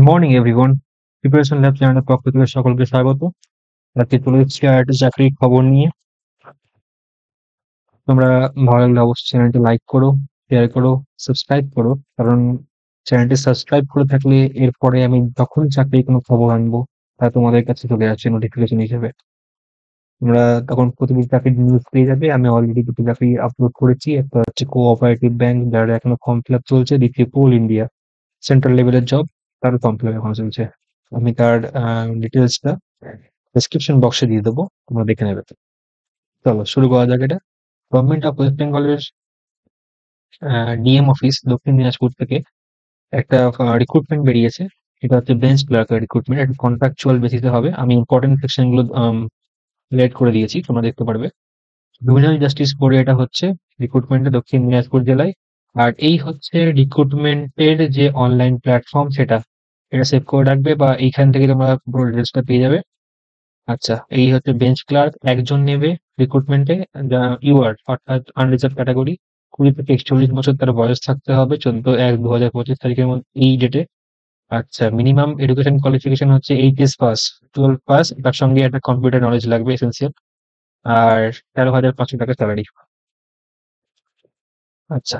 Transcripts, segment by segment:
Morning everyone. Preparation lab চ্যানেলের পক্ষ থেকে সকলকে স্বাগত। আজকে চলে এসেছি আর একটা চাকরির খবর নিয়ে। তোমরা ভালো লাগলে অবশ্যই চ্যানেলটি লাইক করো, শেয়ার করো, সাবস্ক্রাইব করো। কারণ চ্যানেলটি সাবস্ক্রাইব করে থাকলে এরপরে আমি যখন চাকরির কোনো খবর আনবো তা তোমাদের কাছে চলে যাচ্ছে নোটিফিকেশন হিসেবে। তোমরা তখন প্রতিটি চাকরির নিউজ পেয়ে যাবে। আমি অলরেডি দুটি চাকরি আপলোড করেছি। একটা হচ্ছে কোঅপারেটিভ ব্যাংক, যার এখনো ফর্ম ফিল আপ চলছে। দ্বিতীয় কোল ইন্ডিয়া সেন্ট্রাল লেভেলের জব, তার ফর্ম ফিল আপ এখনো চলছে। আমি তার ডিটেলসটা ডেসক্রিপশন বক্সে দিয়ে দেবো, তোমরা দেখে নেবে। চলো শুরু করা যাক এটা। গভর্নমেন্ট অফ ওয়েস্ট বেঙ্গলের ডিএম অফিস দক্ষিণ দিনাজপুর থেকে একটা রিক্রুটমেন্ট বেরিয়েছে। এটা হচ্ছে বেঞ্চ ক্লার্কের রিক্রুটমেন্ট, একটা কন্ট্রাকচুয়াল বেসিসে হবে। আমি ইম্পর্টেন্ট সেকশন গুলো রেড করে দিয়েছি, তোমরা দেখতে পারবে। জুভেনাইল জাস্টিস বোর্ডে এটা হচ্ছে রিক্রুটমেন্টে দক্ষিণ দিনাজপুর জেলায়। আর এই হচ্ছে রিক্রুটমেন্টের যে অনলাইন প্ল্যাটফর্ম, সেটা এটা সেভ করে রাখবে বা এইখান থেকে তোমরা পুরো ডিটেলসটা পেয়ে যাবে। আচ্ছা, এই হচ্ছে বেঞ্চ ক্লার্ক, একজন নেবে রিক্রুটমেন্টে। ইউআর অর্থাৎ আনরিজার্ভ ক্যাটাগরি, 20 থেকে 41 বছর তার বয়স থাকতে হবে, 14/1/2025 তারিখের মধ্যে এই ডেটে। আচ্ছা, মিনিমাম এডুকেশন কোয়ালিফিকেশন হচ্ছে এইচএস পাস, 12 পাস, তার সঙ্গে একটা কম্পিউটার নলেজ লাগবে এসেন্সিয়াল। আর 13,500 টাকা স্যালারি। আচ্ছা,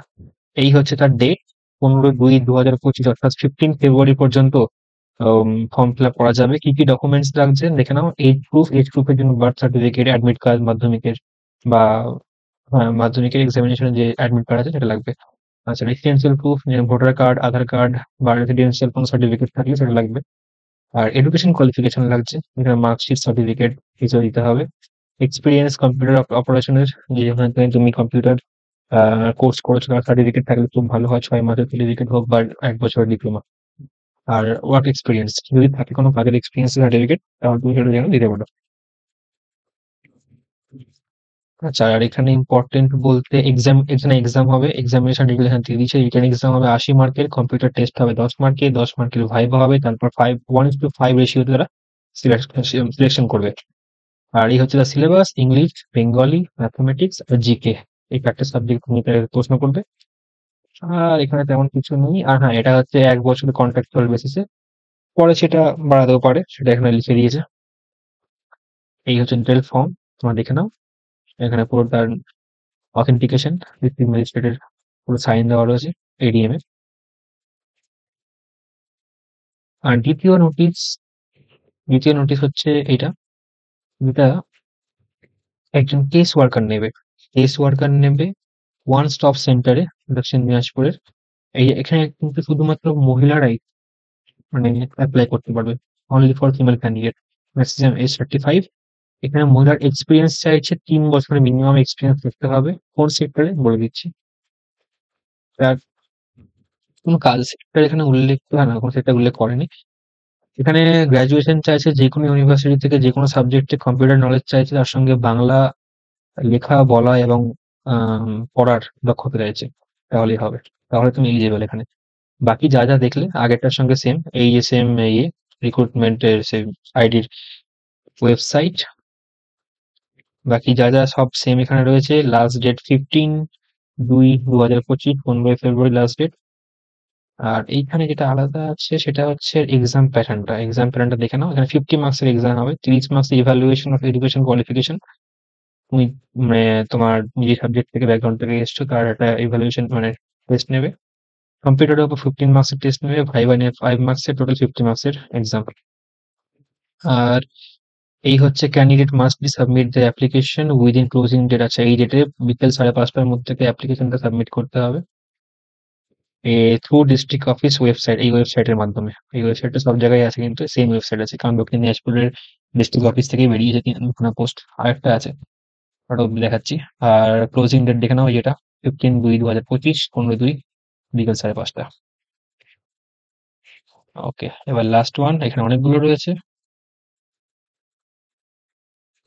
এই হচ্ছে তার ডেট, 15/2/2025, অর্থাৎ 15 ফেব্রুয়ারি পর্যন্ত ফর্ম ফিল আপ করা যাবে। কি কি ডকুমেন্টস লাগছে দেখে নাও। এজ প্রুফের জন্য বার্থ সার্টিফিকেট, অ্যাডমিট কার্ড মাধ্যমিকের, বা মাধ্যমিকের এক্সামিনেশনের যে অ্যাডমিট কার্ড আছে সেটা লাগবে। আচ্ছা, রেসিডেন্সিয়াল প্রুফ, ভোটার কার্ড, আধার কার্ড বা রেসিডেন্সিয়াল কোনো সার্টিফিকেট থাকলে সেটা লাগবে। আর এডুকেশন কোয়ালিফিকেশন লাগছে, এখানে মার্কশিট, সার্টিফিকেট কিছু দিতে হবে। এক্সপিরিয়েন্স কম্পিউটার অপারেশনের, যেখানে তুমি কম্পিউটার কোর্স করেছো তার সার্টিফিকেট থাকলে খুব ভালো হয়, 6 মাসের সার্টিফিকেট হোক বা 1 বছরের ডিপ্লোমা। আর ওয়ার্ক এক্সপিরিয়েন্স যদি থাকে, কোনো কাজের এক্সপিরিয়েন্স সার্টিফিকেট, তাহলে তুমি সেটা যেন দিতে পারো। আচ্ছা, আর এখানে ইম্পর্টেন্ট বলতে এখানে এক্সাম হবে, এক্সামিনেশন ডিটেল এখানে দিয়ে দিচ্ছে। রিটেন এক্সাম হবে 80 মার্কের, কম্পিউটার টেস্ট হবে 10 মার্কের, 10 মার্কের ভাইভা হবে, তারপর 1:5 রেশিওতে তারা সিলেকশন করবে। আর এই হচ্ছে তার সিলেবাস: ইংলিশ, বেঙ্গলি, ম্যাথমেটিক্স আর জিকে। এই 4টে সাবজেক্ট নিয়ে তারা প্রশ্ন করবে। আর এখানে তেমন কিছু নেই। আর হ্যাঁ, এটা হচ্ছে 1 বছরের কন্ট্রাকচুয়াল বেসিসে, পরে সেটা বাড়াতেও পারে, সেটা এখানে লিখে দিয়েছে। এই হচ্ছে ডিটেল ফর্ম, তোমরা দেখে নাও। এখানে পুরো তার অথেন্টিকেশন, ডিস্ট্রিক্ট ম্যাজিস্ট্রেটের পুরো সাইন দেওয়া রয়েছে, এডিএম এর। আর দ্বিতীয় নোটিশ হচ্ছে এটা, যেটা একজন কেস ওয়ার্কার নেবে ওয়ান স্টপ সেন্টারে, দক্ষিণ দিনাজপুরের। এখানে কিন্তু শুধুমাত্র মহিলারাই মানে অ্যাপ্লাই করতে পারবে, only for female candidate, maximum age 35। এখানে মহিলার এক্সপিরিয়েন্স চাইছে, 3 বছরের মিনিমাম এক্সপিরিয়েন্স থাকতে হবে। কোন সেক্টরে বলে দিচ্ছি, তার কোনো কাজ সেক্টর এখানে উল্লেখ, না কোনো সেক্টর উল্লেখ করেনি। এখানে গ্রাজুয়েশন চাইছে, যে কোনো ইউনিভার্সিটি থেকে যে কোনো সাবজেক্টে কম্পিউটার নলেজ চাইছে, তার সঙ্গে বাংলা লেখা বলা এবং পড়ার দক্ষতা চাইছে, তাহলেই হবে। তাহলে তুমি এলিজেবল এখানে। বাকি যা যা দেখলে আগেরটার সঙ্গে সেম, এই যে সেম ইয়ে রিক্রুটমেন্টের সেই আইডির ওয়েবসাইট, বাকি যা যা সব সেম এখানে রয়েছে। লাস্ট ডেট 15/2/2025, 15 ফেব্রুয়ারি লাস্ট ডেট। আর এইখানে যেটা আলাদা আছে সেটা হচ্ছে এক্সাম প্যাটার্নটা দেখে নাও। এখানে 50 মার্কসের এক্সাম হবে, 30 marks evaluation of education qualification. তুমি মানে তোমার যে সাবজেক্ট থেকে, ব্যাকগ্রাউন্ড থেকে এসছো, তার একটা ইভ্যালুয়েশন মানে টেস্ট নেবে। কম্পিউটারের উপর 15 মার্কসের টেস্ট নেবে, ভাইভা নিয়ে 5 মার্কসের, টোটাল 50 মার্কসের এক্সাম। আর এই হচ্ছে candidate must be submit the application within closing date. আছে এই ডেটে বিকেল 5:30টার মধ্যে থেকে অ্যাপ্লিকেশনটা সাবমিট করতে হবে থ্রু ডিস্ট্রিক্ট অফিস ওয়েবসাইট, এই ওয়েবসাইটের মাধ্যমে। এই ওয়েবসাইটটা সব জায়গায় আছে, কিন্তু সেম ওয়েবসাইট আছে, কারণ দক্ষিণ দিনাজপুরের ডিস্ট্রিক্ট অফিস থেকেই বেরিয়েছে তিনখানা পোস্ট। আরেকটা আছে, ওটা অব্দি দেখাচ্ছি। আর ক্লোজিং ডেট দেখে নাও, যেটা 15/2/2025, 15/2 বিকেল 5:30। ওকে, এবার লাস্ট ওয়ান, এখানে অনেকগুলো রয়েছে।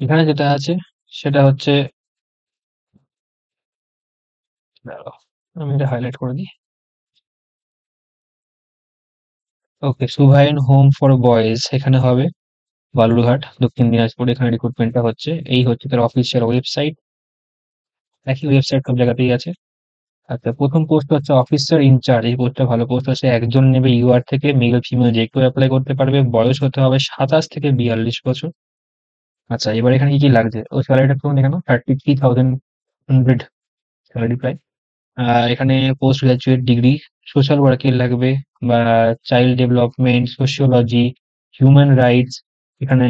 এখানে যেটা আছে সেটা হচ্ছে, দাঁড়াও, আমি এটা হাইলাইট করে দিই। ওকে, সুভাইন হোম ফর বয়েজ এখানে হবে, বালুরঘাট, দক্ষিণ দিনাজপুর। এখানে রিক্রুটমেন্টটা হচ্ছে। এই হচ্ছে তার অফিসিয়াল ওয়েবসাইট, একই ওয়েবসাইট সব জায়গাতেই আছে। আচ্ছা, প্রথম পোস্ট হচ্ছে অফিসার ইনচার্জ। এই পোস্টটা ভালো পোস্ট আছে। একজন নেবে ইউআর থেকে, মেল ফিমেল যে কেউ অ্যাপ্লাই করতে পারবে। বয়স হতে হবে 27 থেকে 42 বছর। আচ্ছা, এবার এখানে কি কি লাগছে ও স্যালারিটা কেমন এখানে 33,100 স্যালারি প্রায়। এখানে পোস্ট গ্রাজুয়েট ডিগ্রি সোশ্যাল ওয়ার্কের লাগবে, বা child development, sociology, human rights, এখানে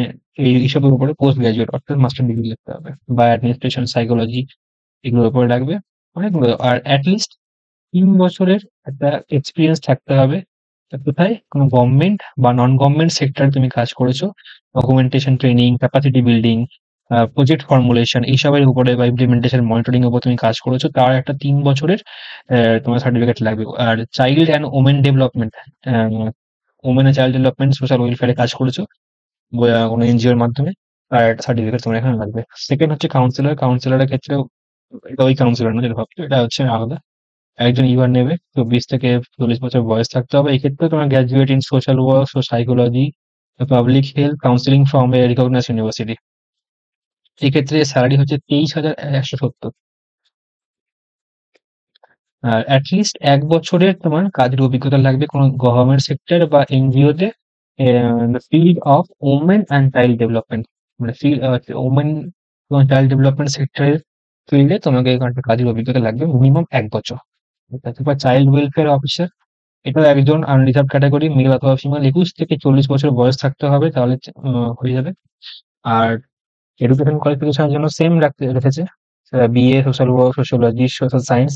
এইসবের উপরে পোস্ট গ্রাজুয়েট অর্থাৎ মাস্টার ডিগ্রি লিখতে হবে, বা অ্যাডমিনিস্ট্রেশন সাইকোলজি এগুলোর উপরে লাগবে অনেকগুলো। আর অ্যাটলিস্ট ৩ বছরের একটা এক্সপিরিয়েন্স থাকতে হবে। তা কোথায়? কোনো গভর্নমেন্ট বা নন গভর্নমেন্ট সেক্টরে তুমি কাজ করেছো, documentation training, capacity building, project formulation এইসবের উপরে বা ইমপ্লিমেন্টেশন মনিটরিং এর উপর তুমি কাজ করেছো, তার একটা ৩ বছরের তোমার সার্টিফিকেট লাগবে। আর child and women development, women and child development social ওয়েলফেয়ারে কাজ করেছো কোনো এনজিওর মাধ্যমে, তার একটা সার্টিফিকেট তোমার এখানে লাগবে। সেকেন্ড হচ্ছে কাউন্সিলর। কাউন্সিলরের ক্ষেত্রেও এটা ওই কাউন্সিলর না যেটা ভাবছো, এটা হচ্ছে আলাদা। একজন ইউআর নেবে, 24 থেকে 40 বছর বয়স থাকতে হবে। এক্ষেত্রে তোমার গ্র্যাজুয়েট ইন সোশ্যাল ওয়ার্ক ও psychology, public health counselling from a recognised university. এক্ষেত্রে স্যালারি হচ্ছে 23,170। আর অ্যাটলিস্ট 1 বছরের তোমার কাজের অভিজ্ঞতা লাগবে কোনো গভর্নমেন্ট সেক্টর বা এনজিও তে, the field of women and child development, মানে ফিল্ড ওমেন এবং চাইল্ড ডেভেলপমেন্ট সেক্টরের ফিল্ডে তোমাকে এখানটা কাজের অভিজ্ঞতা লাগবে মিনিমাম 1 বছর। তারপর চাইল্ড ওয়েলফেয়ার অফিসার, এটাও একজন আনরিজার্ভ ক্যাটাগরি, মেল অথবা ফিমেল, 21 থেকে 40 বছর বয়স থাকতে হবে, তাহলে হয়ে যাবে। আর এডুকেশন কোয়ালিফিকেশনের জন্য সেম রাখতে রেখেছে, BA social work, sociology, social science.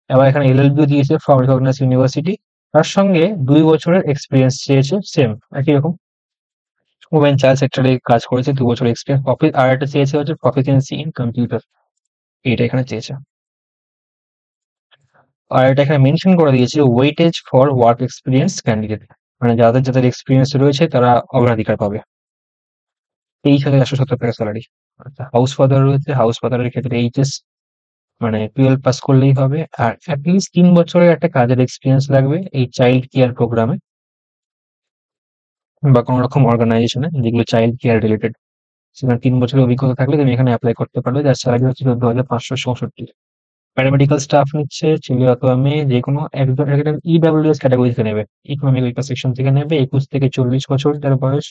আবার এখানে এলএলবিও দিয়েছে ফ্রম রিকগনাইজড ইউনিভার্সিটি। তার সঙ্গে 2 বছরের এক্সপিরিয়েন্স চেয়েছে, সেম একই রকম। ওমেন চাইল্ড সেক্টরে কাজ করেছে, 2 বছর এক্সপিরিয়েন্স। আর একটা চেয়েছে হচ্ছে প্রফিসিয়েন্সি ইন কম্পিউটার, এটা এখানে চেয়েছে। আর এটা এখানে মেনশন করে দিয়েছে weightage for work experience candidate, মানে যাদের যাদের এক্সপিরিয়েন্স রয়েছে তারা অগ্রাধিকার পাবে। 23,170 টাকা স্যালারি। আচ্ছা, হাউস ফাদার রয়েছে। হাউস ফাদারের ক্ষেত্রে এইচএস মানে 12 পাস করলেই হবে। আর অ্যাটলিস্ট 3 বছরের একটা কাজের এক্সপিরিয়েন্স লাগবে এই চাইল্ড কেয়ার প্রোগ্রামে বা কোনো রকম অর্গানাইজেশনে যেগুলো চাইল্ড কেয়ার রিলেটেড। সেখানে 3 বছরের অভিজ্ঞতা থাকলে তুমি এখানে অ্যাপ্লাই করতে পারবে, যার স্যালারি হচ্ছে 14,564। প্যারামেডিক্যাল স্টাফ নিচ্ছে ছেলে অথবা মেয়ে, যে কোনো একজন একটা ইডাব্লিউএস ক্যাটাগরি থেকে নেবে, ইকোনমিক উইকার সেকশন থেকে নেবে, 21 থেকে 40 বছর তার বয়স।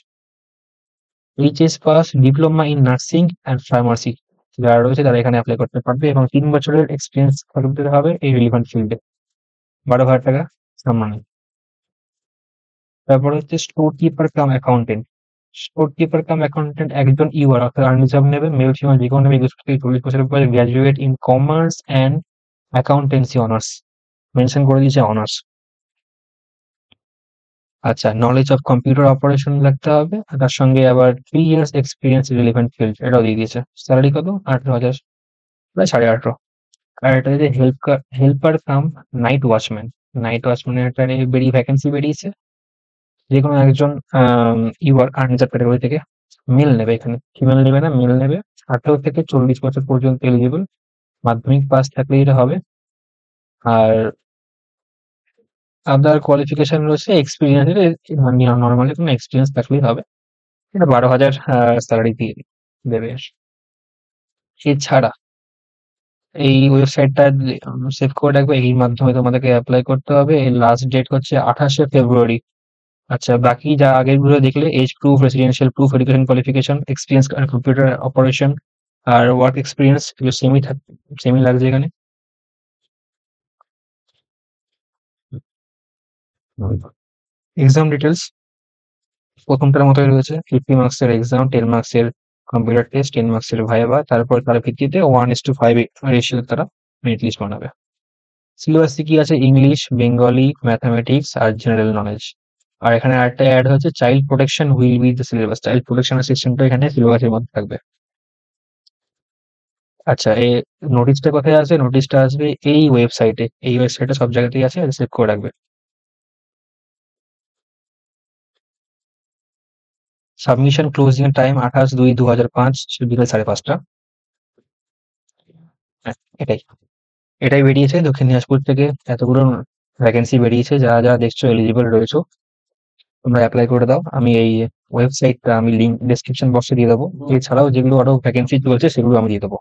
HS pass, diploma in nursing and pharmacy যারা রয়েছে তারা এখানে অ্যাপ্লাই করতে পারবে, এবং 3 বছরের এক্সপিরিয়েন্স থাকতে হবে এই রিলিভেন্ট ফিল্ডে। 12,000 টাকা সম্মানী। তারপর হচ্ছে স্টোর কিপার কাম অ্যাকাউন্টেন্ট। স্টোর কিপার কাম অ্যাকাউন্টেন্ট একজন ইউআর অর্থাৎ আনরিজার্ভ নেবে, মেল ফিমেল যে কোনো নেবে, 21 থেকে 40 বছরের পরে, graduate in commerce and accountancy honours, mention করে দিয়েছে অনার্স। আচ্ছা, নলেজ অফ কম্পিউটার অপারেশন লাগতে হবে, আর তার সঙ্গে আবার 3 ইয়ার্স এক্সপিরিয়েন্স রিলেভেন্ট ফিল্ড, এটাও দিয়ে দিয়েছে। স্যালারি কত? 18,000, প্রায় 18,500। আর এটা যদি helper cum night watchman. Night ওয়াচম্যানের একটা ভ্যাকেন্সি বেরিয়েছে। যে কোনো একজন ইউআর আনরিজার্ভ ক্যাটাগরি থেকে মেল নেবে, এখানে ফিমেল নেবে না, মেল নেবে। 18 থেকে 40 বছর পর্যন্ত এলিজিবল, মাধ্যমিক পাস থাকলে এটা হবে। আর আদার কোয়ালিফিকেশন রয়েছে এক্সপিরিয়েন্স, নর্মালি কোনো এক্সপিরিয়েন্স থাকলেই হবে। এটা 12,000 স্যালারি দিয়ে দেবে। এছাড়া এই ওয়েবসাইটটা সেভ করে রাখবে, এই মাধ্যমে তোমাদেরকে অ্যাপ্লাই করতে হবে। এর লাস্ট ডেট হচ্ছে 28শে ফেব্রুয়ারি। আচ্ছা, বাকি যা আগের গুলো দেখলে, age proof, residential proof, education qualification, experience computer operation আর ওয়ার্ক এক্সপিরিয়েন্স, এগুলো সেমই লাগছে এখানে। এক্সাম ডিটেলস প্রথমটার মতোই রয়েছে। 50 মার্কসের এক্সাম, 10 মার্কসের কম্পিউটার টেস্ট, 10 মার্কসের ভাইভা, তারপর তার ভিত্তিতে 1:5 রেশিও তারা মেরিট লিস্ট বানাবে। সিলেবাসে কি আছে? ইংলিশ, বেঙ্গলি, ম্যাথামেটিক্স আর জেনারেল নলেজ। আর এখানে আরেকটা অ্যাড হয়েছে, child protection will be the syllabus. Child প্রোটেকশনের সিস্টেমটা এখানে সিলেবাসের মধ্যে থাকবে। আচ্ছা, এই নোটিশটা কোথায় আছে? নোটিশটা আসবে এই ওয়েবসাইটে। এই ওয়েবসাইটে সব জায়গাতেই আছে, সেভ করে রাখবে। সাবমিশন ক্লোজিং টাইম 28/2/2005 বিকেল 5:30। হ্যাঁ, এটাই এটাই বেরিয়েছে দক্ষিণ দিনাজপুর থেকে। এতগুলো ভ্যাকেন্সি বেরিয়েছে, যারা যারা দেখছো এলিজিবল রয়েছো তোমরা অ্যাপ্লাই করে দাও। আমি এই ওয়েবসাইটটা আমি লিঙ্ক ডেসক্রিপশন বক্সে দিয়ে দেবো। এছাড়াও যেগুলো আরো ভ্যাকেন্সি চলছে সেগুলো আমি দিয়ে দেবো।